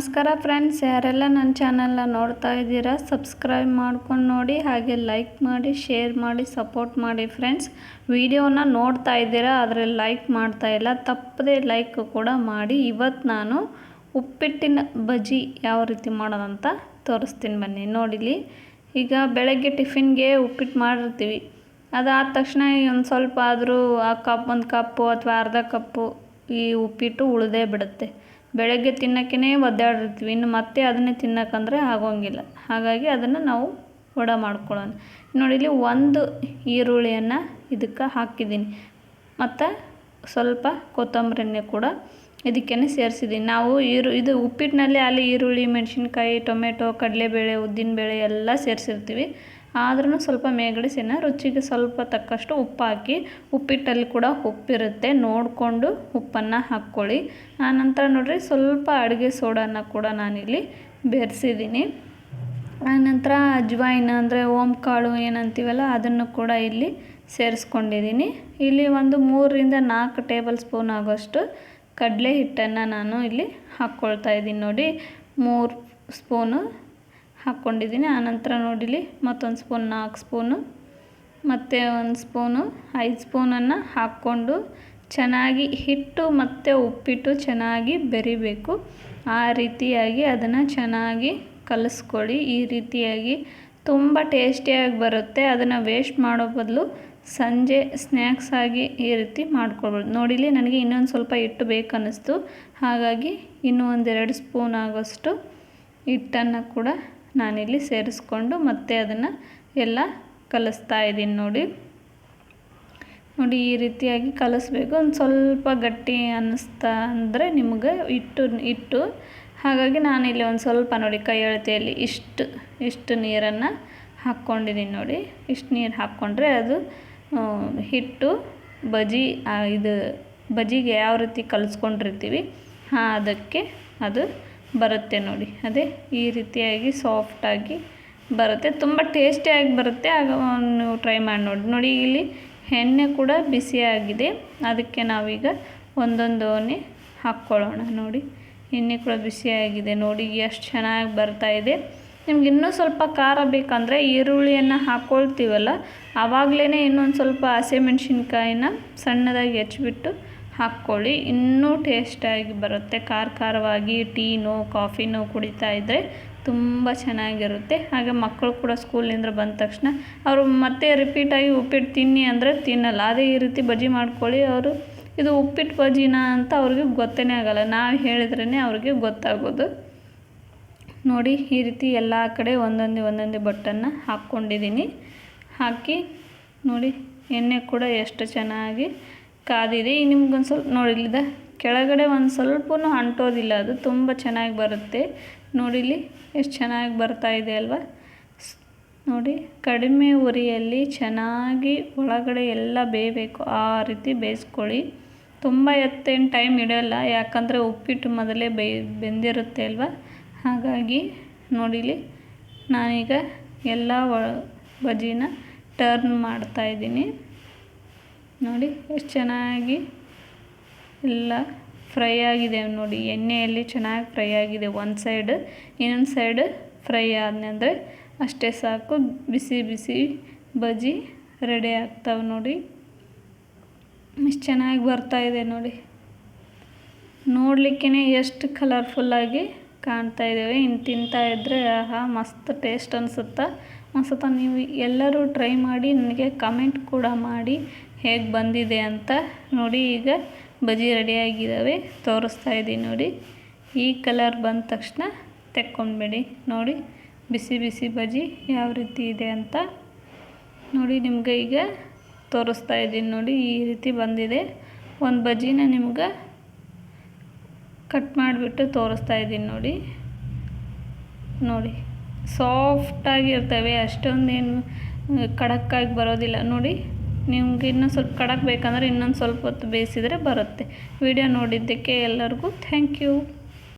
ನಮಸ್ಕಾರ ಫ್ರೆಂಡ್ಸ್, ಯಾರೆಲ್ಲ ನನ್ನ ಚಾನಲ್ನ ನೋಡ್ತಾ ಇದ್ದೀರಾ ಸಬ್ಸ್ಕ್ರೈಬ್ ಮಾಡ್ಕೊಂಡು ನೋಡಿ, ಹಾಗೆ ಲೈಕ್ ಮಾಡಿ, ಶೇರ್ ಮಾಡಿ, ಸಪೋರ್ಟ್ ಮಾಡಿ. ಫ್ರೆಂಡ್ಸ್, ವಿಡಿಯೋನ ನೋಡ್ತಾ ಇದ್ದೀರಾ ಆದರೆ ಲೈಕ್ ಮಾಡ್ತಾ ಇಲ್ಲ, ತಪ್ಪದೇ ಲೈಕ್ ಕೂಡ ಮಾಡಿ. ಇವತ್ತು ನಾನು ಉಪ್ಪಿಟ್ಟಿನ ಬಜ್ಜಿ ಯಾವ ರೀತಿ ಮಾಡೋದಂತ ತೋರಿಸ್ತೀನಿ ಬನ್ನಿ. ನೋಡಿಲಿ, ಈಗ ಬೆಳಗ್ಗೆ ಟಿಫಿನ್ಗೆ ಉಪ್ಪಿಟ್ಟು ಮಾಡಿರ್ತೀವಿ, ಅದಾದ ತಕ್ಷಣ ಒಂದು ಸ್ವಲ್ಪ ಆದರೂ ಒಂದು ಕಪ್ಪು ಅಥವಾ ಅರ್ಧ ಕಪ್ಪು ಈ ಉಪ್ಪಿಟ್ಟು ಉಳಿದೇ ಬಿಡುತ್ತೆ. ಬೆಳಗ್ಗೆ ತಿನ್ನೋಕ್ಕೇ ಒದ್ದಾಡಿರ್ತೀವಿ, ಇನ್ನು ಮತ್ತೆ ಅದನ್ನೇ ತಿನ್ನೋಕ್ಕಂದ್ರೆ ಆಗೋಂಗಿಲ್ಲ. ಹಾಗಾಗಿ ಅದನ್ನು ನಾವು ವಡೆ ಮಾಡ್ಕೊಳ್ಳೋಣ. ನೋಡಿಲಿ, ಒಂದು ಈರುಳ್ಳಿಯನ್ನು ಇದಕ್ಕೆ ಹಾಕಿದ್ದೀನಿ, ಮತ್ತು ಸ್ವಲ್ಪ ಕೊತ್ತಂಬರಿನೇ ಕೂಡ ಇದಕ್ಕೇ ಸೇರಿಸಿದ್ದೀನಿ. ನಾವು ಇದು ಉಪ್ಪಿಟ್ಟಿನಲ್ಲಿ ಅಲ್ಲಿ ಈರುಳ್ಳಿ, ಮೆಣಸಿನ್ಕಾಯಿ, ಟೊಮೆಟೊ, ಕಡಲೆಬೇಳೆ, ಉದ್ದಿನಬೇಳೆ ಎಲ್ಲ ಸೇರಿಸಿರ್ತೀವಿ. ಆದ್ರೂ ಸ್ವಲ್ಪ ಮೇಗಡೆ ರುಚಿಗೆ ಸ್ವಲ್ಪ ತಕ್ಕಷ್ಟು ಉಪ್ಪು ಹಾಕಿ, ಉಪ್ಪಿಟ್ಟಲ್ಲಿ ಕೂಡ ಉಪ್ಪಿರುತ್ತೆ, ನೋಡಿಕೊಂಡು ಉಪ್ಪನ್ನು ಹಾಕ್ಕೊಳ್ಳಿ. ಆನಂತರ ನೋಡಿರಿ, ಸ್ವಲ್ಪ ಅಡುಗೆ ಸೋಡಾನ ಕೂಡ ನಾನಿಲ್ಲಿ ಬೆರೆಸಿದ್ದೀನಿ. ಆನಂತರ ಅಜ್ವಾಯಿನ ಅಂದರೆ ಓಂಕಾಳು ಏನಂತೀವಲ್ಲ, ಅದನ್ನು ಕೂಡ ಇಲ್ಲಿ ಸೇರಿಸ್ಕೊಂಡಿದ್ದೀನಿ. ಇಲ್ಲಿ ಒಂದು 3-4 ಟೇಬಲ್ ಸ್ಪೂನ್ ಆಗೋಷ್ಟು ಕಡಲೆ ಹಿಟ್ಟನ್ನು ನಾನು ಇಲ್ಲಿ ಹಾಕ್ಕೊಳ್ತಾ ಇದ್ದೀನಿ. ನೋಡಿ, 3 ಸ್ಪೂನು ಹಾಕ್ಕೊಂಡಿದ್ದೀನಿ. ಆನಂತರ ನೋಡಿಲಿ, ಮತ್ತೊಂದು ಸ್ಪೂನ್ 4 ಸ್ಪೂನು, ಮತ್ತು 1 ಸ್ಪೂನು 5 ಸ್ಪೂನನ್ನು ಹಾಕ್ಕೊಂಡು ಚೆನ್ನಾಗಿ ಹಿಟ್ಟು ಮತ್ತು ಉಪ್ಪಿಟ್ಟು ಚೆನ್ನಾಗಿ ಬೆರಿಬೇಕು. ಆ ರೀತಿಯಾಗಿ ಅದನ್ನು ಚೆನ್ನಾಗಿ ಕಲಿಸ್ಕೊಳ್ಳಿ. ಈ ರೀತಿಯಾಗಿ ತುಂಬ ಟೇಸ್ಟಿಯಾಗಿ ಬರುತ್ತೆ. ಅದನ್ನು ವೇಸ್ಟ್ ಮಾಡೋ ಬದಲು ಸಂಜೆ ಸ್ನ್ಯಾಕ್ಸ್ ಆಗಿ ಈ ರೀತಿ ಮಾಡ್ಕೊಳ್ಬೋದು. ನೋಡಿಲಿ, ನನಗೆ ಇನ್ನೊಂದು ಸ್ವಲ್ಪ ಹಿಟ್ಟು ಬೇಕನ್ನಿಸ್ತು, ಹಾಗಾಗಿ ಇನ್ನೂ 1-2 ಸ್ಪೂನ್ ಆಗೋಷ್ಟು ಹಿಟ್ಟನ್ನು ಕೂಡ ನಾನಿಲ್ಲಿ ಸೇರಿಸ್ಕೊಂಡು ಮತ್ತೆ ಅದನ್ನು ಎಲ್ಲ ಕಲಿಸ್ತಾ ಇದ್ದೀನಿ. ನೋಡಿ, ಈ ರೀತಿಯಾಗಿ ಕಲಿಸ್ಬೇಕು. ಒಂದು ಸ್ವಲ್ಪ ಗಟ್ಟಿ ಅನ್ನಿಸ್ತಾ ಅಂದರೆ ನಿಮಗೆ ಹಿಟ್ಟು ಹಾಗಾಗಿ ನಾನಿಲ್ಲಿ ಒಂದು ಸ್ವಲ್ಪ ನೋಡಿ, ಕೈ ಅಳತೆಯಲ್ಲಿ ಇಷ್ಟು ನೀರನ್ನು ಹಾಕ್ಕೊಂಡಿದ್ದೀನಿ. ನೋಡಿ, ಇಷ್ಟು ನೀರು ಹಾಕ್ಕೊಂಡ್ರೆ ಅದು ಹಿಟ್ಟು ಬಜ್ಜಿಗೆ ಯಾವ ರೀತಿ ಕಲಿಸ್ಕೊಂಡಿರ್ತೀವಿ ಅದಕ್ಕೆ ಅದು ಬರುತ್ತೆ. ನೋಡಿ, ಅದೇ ಈ ರೀತಿಯಾಗಿ ಸಾಫ್ಟಾಗಿ ಬರುತ್ತೆ, ತುಂಬ ಟೇಸ್ಟಿಯಾಗಿ ಬರುತ್ತೆ. ಆಗ ನೀವು ಟ್ರೈ ಮಾಡಿ ನೋಡಿ. ಇಲ್ಲಿ ಎಣ್ಣೆ ಕೂಡ ಬಿಸಿಯಾಗಿದೆ, ಅದಕ್ಕೆ ನಾವೀಗ ಒಂದೊಂದು ಹಾಕ್ಕೊಳ್ಳೋಣ. ನೋಡಿ, ಎಣ್ಣೆ ಕೂಡ ಬಿಸಿಯಾಗಿದೆ. ನೋಡಿ, ಎಷ್ಟು ಚೆನ್ನಾಗಿ ಬರ್ತಾಯಿದೆ. ನಿಮ್ಗೆ ಇನ್ನೂ ಸ್ವಲ್ಪ ಖಾರ ಬೇಕಂದರೆ ಈರುಳ್ಳಿಯನ್ನು ಹಾಕ್ಕೊಳ್ತೀವಲ್ಲ, ಆವಾಗಲೇ ಇನ್ನೊಂದು ಸ್ವಲ್ಪ ಹಸಿಮೆಣ್ಸಿನ್ಕಾಯಿನ ಸಣ್ಣದಾಗಿ ಹೆಚ್ಚಿಬಿಟ್ಟು ಹಾಕ್ಕೊಳ್ಳಿ, ಇನ್ನೂ ಟೇಸ್ಟಾಗಿ ಬರುತ್ತೆ. ಖಾರವಾಗಿ ಟೀನೋ ಕಾಫಿನೋ ಕುಡಿತಾ ಇದ್ದರೆ ತುಂಬ ಚೆನ್ನಾಗಿರುತ್ತೆ. ಹಾಗೆ ಮಕ್ಕಳು ಕೂಡ ಸ್ಕೂಲಿಂದ ಬಂದ ತಕ್ಷಣ ಅವರು ಮತ್ತೆ ರಿಪೀಟಾಗಿ ಉಪ್ಪಿಟ್ಟು ತಿನ್ನಿ ಅಂದರೆ ತಿನ್ನಲ್ಲ. ಅದೇ ಈ ರೀತಿ ಬಜ್ಜಿ ಮಾಡ್ಕೊಳ್ಳಿ, ಅವರು ಇದು ಉಪ್ಪಿಟ್ಟು ಬಜ್ಜಿನ ಅಂತ ಅವ್ರಿಗೆ ಗೊತ್ತೇ ಆಗಲ್ಲ, ನಾವು ಹೇಳಿದ್ರೇ ಅವ್ರಿಗೆ ಗೊತ್ತಾಗೋದು. ನೋಡಿ, ಈ ರೀತಿ ಎಲ್ಲ ಕಡೆ ಒಂದೊಂದೇ ಬಟ್ಟನ್ನು ಹಾಕ್ಕೊಂಡಿದ್ದೀನಿ. ಹಾಕಿ ನೋಡಿ, ಎಣ್ಣೆ ಕೂಡ ಎಷ್ಟು ಚೆನ್ನಾಗಿ ಕಾದಿದೆ. ನಿಮ್ಗೊಂದು ಸ್ವಲ್ಪ ನೋಡಿಲಿದ ಕೆಳಗಡೆ ಒಂದು ಸ್ವಲ್ಪನೂ ಅಂಟೋದಿಲ್ಲ, ಅದು ತುಂಬ ಚೆನ್ನಾಗಿ ಬರುತ್ತೆ. ನೋಡಿಲಿ, ಎಷ್ಟು ಚೆನ್ನಾಗಿ ಬರ್ತಾಯಿದೆ ಅಲ್ವಾ. ನೋಡಿ, ಕಡಿಮೆ ಉರಿಯಲ್ಲಿ ಚೆನ್ನಾಗಿ ಒಳಗಡೆ ಎಲ್ಲ ಬೇಯಬೇಕು, ಆ ರೀತಿ ಬೇಯಿಸ್ಕೊಳ್ಳಿ. ತುಂಬ ಎತ್ತೇನು ಟೈಮ್ ಇಡೋಲ್ಲ, ಯಾಕಂದರೆ ಉಪ್ಪಿಟ್ಟು ಮೊದಲೇ ಬೆಂದಿರುತ್ತೆ ಅಲ್ವಾ. ಹಾಗಾಗಿ ನೋಡಿಲಿ, ನಾನೀಗ ಎಲ್ಲ ಬಜ್ಜಿನ ಟರ್ನ್ ಮಾಡ್ತಾಯಿದ್ದೀನಿ. ನೋಡಿ, ಎಷ್ಟು ಚೆನ್ನಾಗಿ ಎಲ್ಲ ಫ್ರೈ ಆಗಿದೆ. ನೋಡಿ, ಎಣ್ಣೆಯಲ್ಲಿ ಚೆನ್ನಾಗಿ ಫ್ರೈ ಆಗಿದೆ ಒಂದು ಸೈಡ್. ಇನ್ನೊಂದು ಸೈಡ್ ಫ್ರೈ ಆದನೆಂದರೆ ಅಷ್ಟೇ ಸಾಕು, ಬಿಸಿ ಬಜ್ಜಿ ರೆಡಿ ಆಗ್ತಾವೆ. ನೋಡಿ, ಎಷ್ಟು ಚೆನ್ನಾಗಿ ಬರ್ತಾಯಿದೆ. ನೋಡಿ, ನೋಡಲಿಕ್ಕೇ ಎಷ್ಟು ಕಲರ್ಫುಲ್ಲಾಗಿ ಕಾಣ್ತಾ ಇದ್ದೇವೆ. ಇನ್ನು ತಿಂತಾ ಇದ್ದರೆ ಆಹಾ, ಮಸ್ತ್ ಟೇಸ್ಟ್ ಅನಿಸುತ್ತಾ. ನೀವು ಎಲ್ಲರೂ ಟ್ರೈ ಮಾಡಿ ನನಗೆ ಕಮೆಂಟ್ ಕೂಡ ಮಾಡಿ ಹೇಗೆ ಬಂದಿದೆ ಅಂತ. ನೋಡಿ, ಈಗ ಬಜ್ಜಿ ರೆಡಿಯಾಗಿದ್ದಾವೆ, ತೋರಿಸ್ತಾ ಇದ್ದೀನಿ. ನೋಡಿ, ಈ ಕಲರ್ ಬಂದ ತಕ್ಷಣ ತೆಕ್ಕೊಂಡ್ಬಿಡಿ. ನೋಡಿ, ಬಿಸಿ ಬಜ್ಜಿ ಯಾವ ರೀತಿ ಇದೆ ಅಂತ ನೋಡಿ, ನಿಮ್ಗೆ ಈಗ ತೋರಿಸ್ತಾ ಇದ್ದೀನಿ. ನೋಡಿ, ಈ ರೀತಿ ಬಂದಿದೆ. ಒಂದು ಬಜ್ಜಿನ ನಿಮ್ಗೆ ಕಟ್ ಮಾಡಿಬಿಟ್ಟು ತೋರಿಸ್ತಾ ಇದ್ದೀನಿ. ನೋಡಿ, ಸಾಫ್ಟಾಗಿ ಇರ್ತವೆ, ಅಷ್ಟೊಂದೇನು ಖಡಕ್ಕಾಗಿ ಬರೋದಿಲ್ಲ. ನೋಡಿ, ನಿಮ್ಗೆ ಇನ್ನೊಂದು ಸ್ವಲ್ಪ ಖಡಕ್ ಬೇಕಂದ್ರೆ ಇನ್ನೊಂದು ಸ್ವಲ್ಪ ಹೊತ್ತು ಬೇಯಿಸಿದರೆ ಬರುತ್ತೆ. ವಿಡಿಯೋ ನೋಡಿದ್ದಕ್ಕೆ ಎಲ್ಲರಿಗೂ ಥ್ಯಾಂಕ್ ಯು.